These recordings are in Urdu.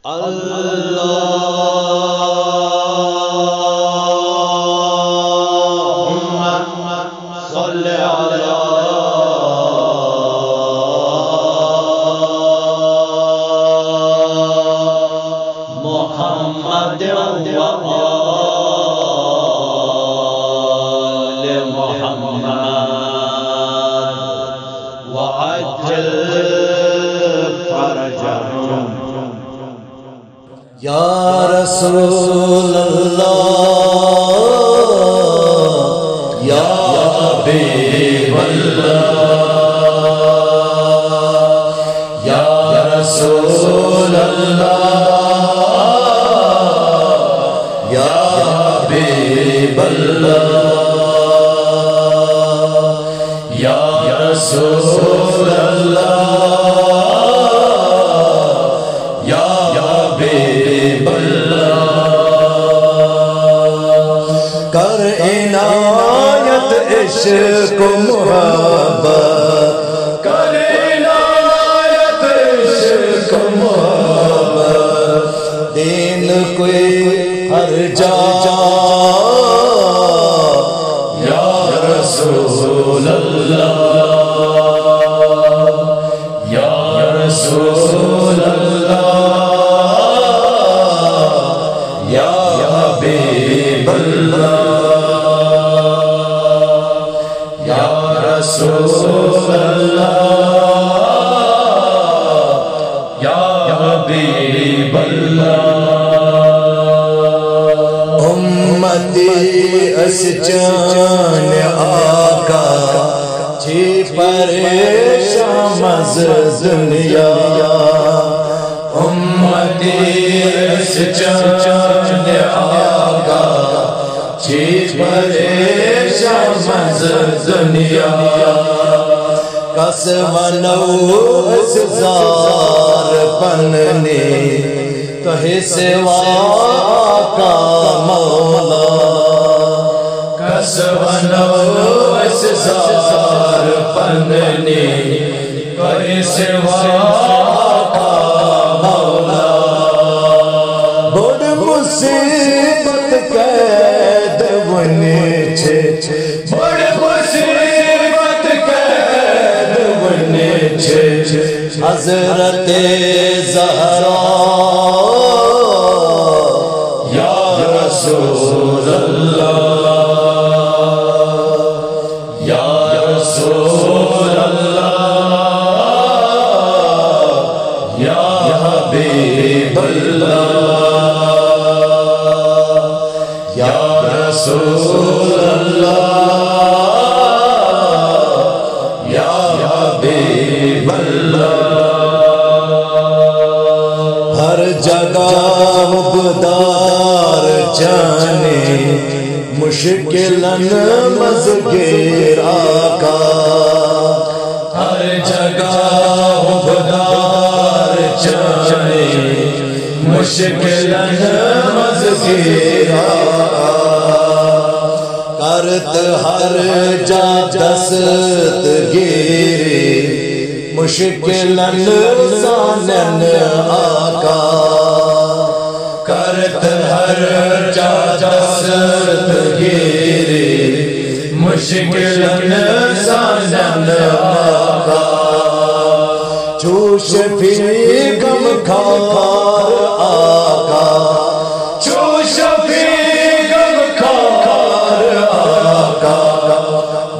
صل على محمد وآل محمد وعجل فرجهم یا رسول اللہ یا حبیب اللہ یا رسول اللہ یا حبیب اللہ یا رسول اللہ یا حبیب اللہ کر عنایت عشق و محبت کر عنایت عشق و محبت دین کوئی ہر جا یا رسول اللہ یا رسول اللہ یا حبیب اللہ یا رسول اللہ یا حبیب اللہ امتی اس جان آقا چھی پریشان مز دنیا امتی اس جان آقا چھی پریشان مز دنیا کس ونو اس زار پننی تو سوا کا مولا کس ونو اس زار پننی تو سوا کا مولا بڑ مصیبت قید ونی چھے بڑ مصیبت قید ونی چھے حضرت زہرا یا رسول اللہ یا رسول اللہ یا حبیب اللہ یا رسول اللہ یا حبیب اللہ ہر جگہ مقدار جانے مشکلن مزگیر آقا ہر جگہ مقدار جانے مشکلن مزگیر آقا کرت ہر جا دست گیری مشکلن سانن آقا کرت ہر جا دست گیری مشکلن سانن آقا چوش فی غم کھار آقا چوش فی غم کھار آقا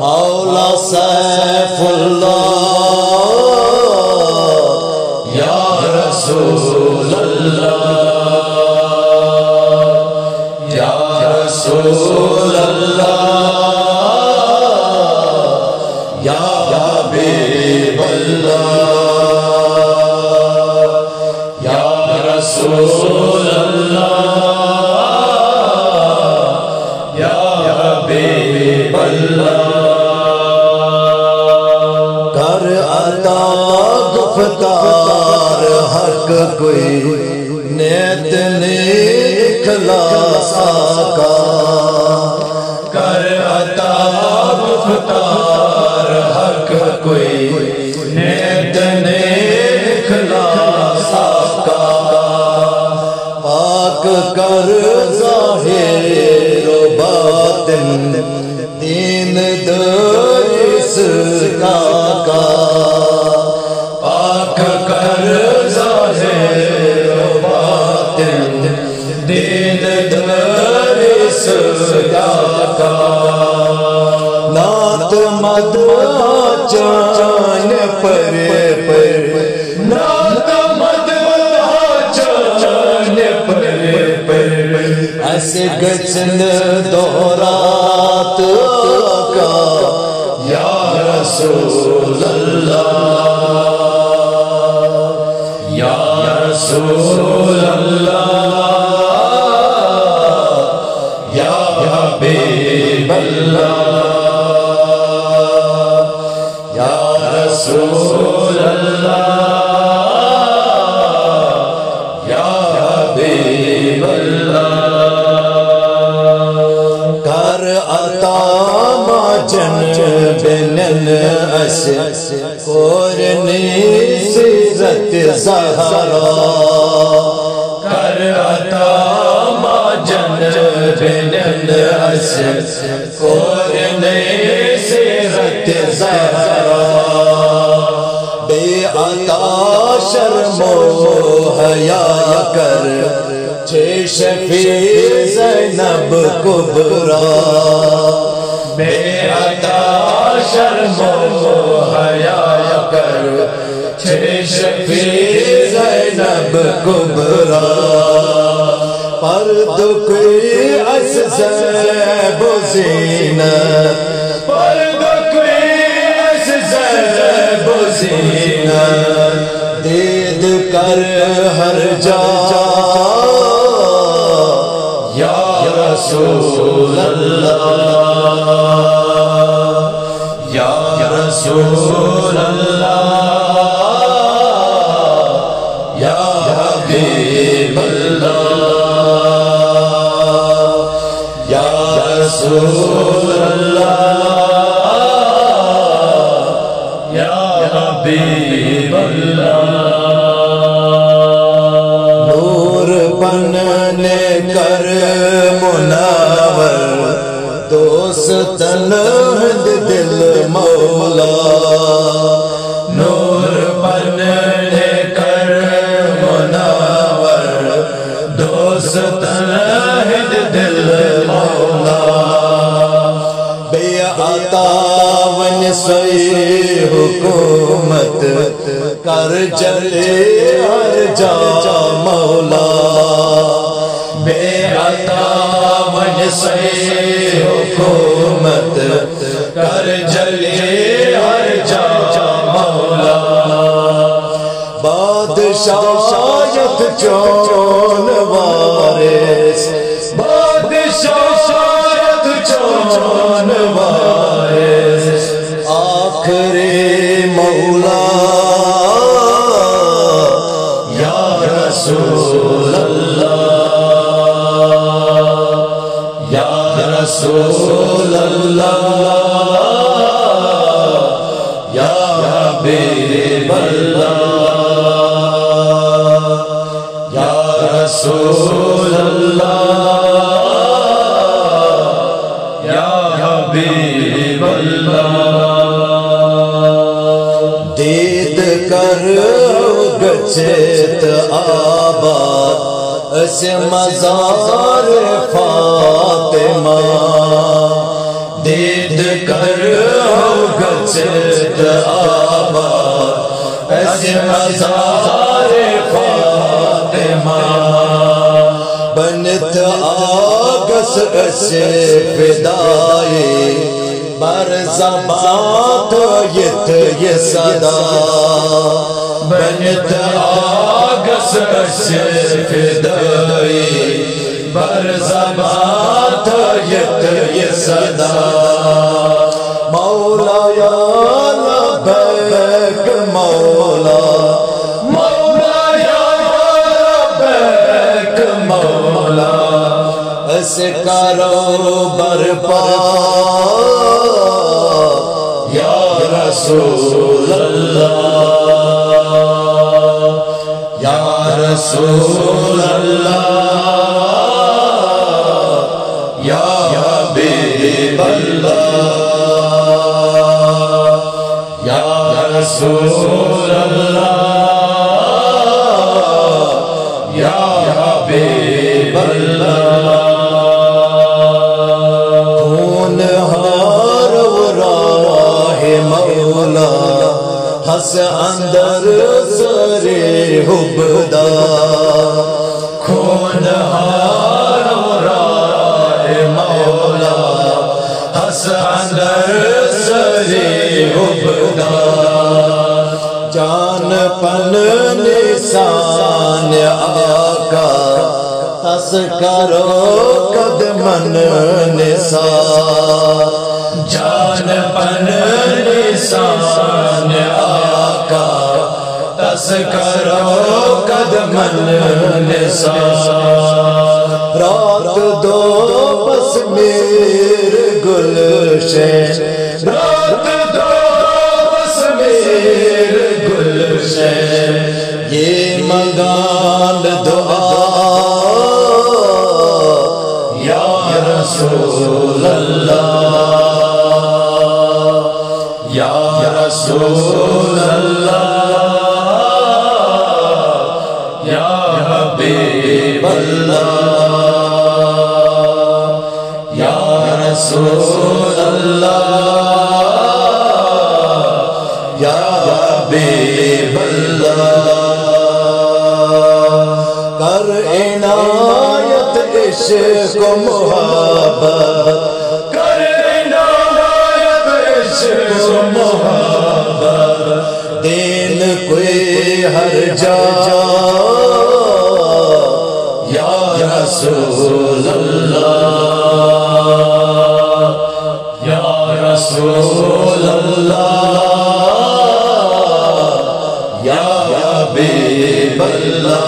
مولا سیف اللہ یا رسول اللہ یا رسول اللہ یا حبیب اللہ یا رسول اللہ یا حبیب اللہ کر عطا گفتار حق کوئی نیت نیک اخلاص آقا کر عطا گفتار حق کوئی نیت نیک اخلاص آقا پاک کر ظاہر و باطن دین دریس کا پاک کر ظاہر و باطن دین دریس کا نعت مدح چان پر نعت مدح چان پر ایسے گچن دورات آقا یا رسول اللہ یا رسول اللہ یا حبیب اللہ یا رسول اللہ یا حبیب اللہ کر عطا ماجن بنن اس قرنی سیرت زہرا کر عطا ماجن بنن اس قرنی سیرت زہرا بے عطا شرم و حیا کر چھ شفیع زینب کبرا بے عطا شرم و حیا کر چھ شفیع زینب کبرا پرد کوئی اس زیب و زینت پرد کوئی اس زیب و زینت دید کر ہر جا یا رسول اللہ یا رسول اللہ یا حبیب اللہ یا رسول اللہ یا حبیب اللہ نور بننے کر منور دوستن دل مولا نور بننے کر منور دوستن دل مولا بے عطا ون سوئی حکومت کر چلے ہر جا مولا بے عطا ون سوئی حکومت کر چلے ہر جا مولا بادشاہیت چون وارث بادشاہیت چون وارث آخری مولا یا رسول اللہ یا رسول اللہ یا حبیب اللہ یا رسول اللہ یا حبیب اللہ دید کر گچت آباد اس مزار فاطمہ دید کر گچت آباد اس مزار فاطمہ بنت آگس اس فدائی بر زبان تویت یہ صدا بنت آگس اس فدائی بر زبان تویت یہ صدا مولا یا لبیک مولا مولا یا لبیک مولا اس کرو برپا یا رسول اللہ یا رسول اللہ رسول اللہ یا حبیب اللہ ہونہار و راہ مولا ہس اندر سرے حبدا ہونہار و راہ مولا ہس اندر سرے حبدا جان پن نسان آقا تذکرو قدمن نثار جان پن نسان آقا تذکرو قدمن نثار رات دو بس میر گلشن رات دو بس میر گلشن یہ مگان دعا یا رسول اللہ یا رسول اللہ یا حبیب اللہ یا رسول اللہ یا حبیب اللہ کر عنایت عشق و محبت کر عنایت عشق و محبت دین کوئی ہر جا یا رسول اللہ یا رسول اللہ یا حبیب اللہ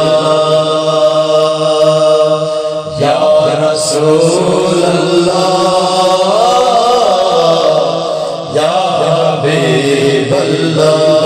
یا رسول اللہ یا حبیب اللہ